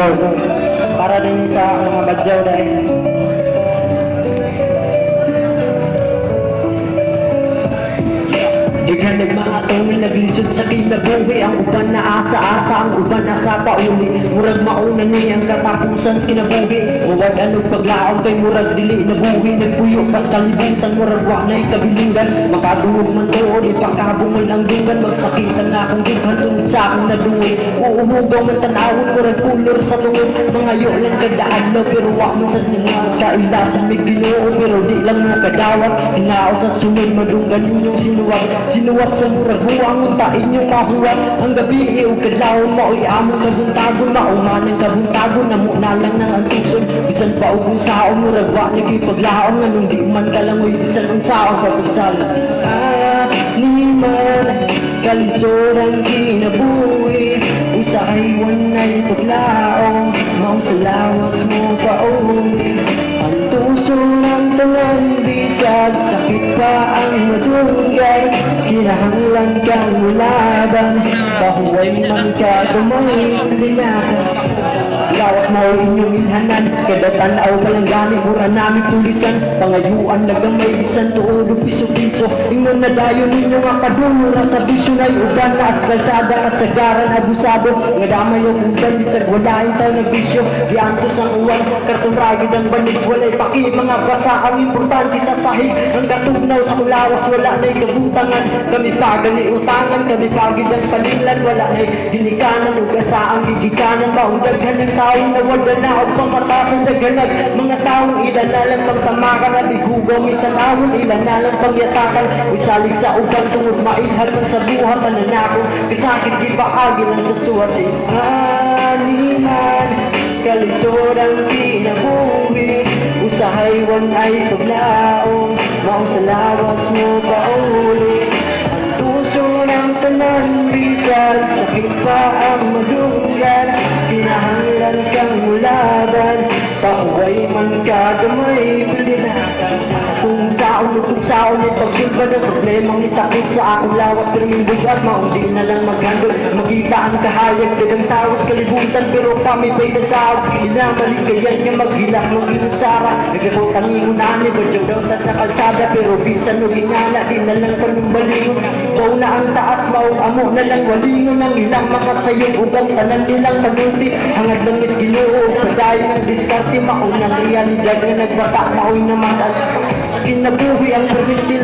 Lord, para din sa mga badyaw dahil Daghan ng mga tawin naglisod sa kinabuhi. Ang uban na asa-asa, ang uban asa pauli. Murag mauna ni ang katapusan sa kinabuhi. Murag anong paglaong kay murag dili na buhi. Nagpuyo pas kalibutan, murag wa na'y kabilingan. Makadungog man tuod, ipakabungal ang dungan. Magsakitan na akong dughan tungod sa akong nadungay. Uuhugaw man tanawon, murag kulor sa tungod. Mga yo lang kadaan no, pero wa man sa nungan. Kailasan may ginoo, pero di lang mo kadawat. Hinaot sa sunod, madunggan ninyong sinuwag. Sinuwat sa murag buwang, unta inyong mahuwat. Ang gabi o kadlawon, mao'y among kabuntagon. Maumanang kabuntagon, namo na lang ng antuson. Bisan pa o kung saon, murag wa nagipaglaon. Anong di man kalangoy, bisan unsaon papagsala. Ni man kalisod ang kinabuhi. Usahay wanay paglaong, mao sa lawas mo pauwi. Ang tuso ng tanan, bisag sakit pa ang madungay. Kinahanglan kang mulaban, pahuway man ka gamay linakan. Lawas mo inyong ilhanan, kada tanaw kalanggani, mura namin tulisan. Pangayuan na gamay, bisan tuod o piso-piso. Ingon na dayon ninyo nga padumura sa bisyo na'y uban na as kalsada at sagaran abusado. Nga damay o uban, bisag walain tayo na bisyo. Giantos ang uwan, kartong ragid ang banig. Walay paki mga basa, ang importante sa sahig. Ang katugnaw sa kulawas, wala na'y kabutangan. Kami pagali utangan, kami pagid ang panilan. Wala na'y ginikanan, ugasa ang gigikanan. Maundaghan ng taong nawala na o pamatasan daganag. Mga taong ilan na lang pagtamakan at igugaw may tanawon. Ilan na lang pangyatakan, isalig sa uban tungod mailhan man sa buhat. Nananakong kasakit di bahagi lang sa suwati. Haliman, kalisod ang kinabuhi. Usahay wanay paglaong, mao sa lawas mo pauli. Ang tuso ng tanan, bisag sakit pa ang madunggan. Kinahanglan kang mulaban, pahuway man ka gamay bilinakan. Kung saon ay pagsulba ng problemang itakot sa akong lawas. Pero yung bugat, maundi na lang maghandol. Magkita ang kahayag, dagang tawas kalibutan. Pero kami pa'y nasawag, inamaligayan niya maghilak ng inusara. Nagabot ang ingunani, badyaw daw ta sa kalsada. Pero bisan o ginala, di na lang panumbalingon. Baw na ang taas, maong amo na lang walingon. Ang ilang makasayog, ugang tanan nilang manuti. Hangad lang is ginoo, padayon ang diskarte. Maunang realidad na nagbata, mao'y naman sa kinabuhi ang perminti.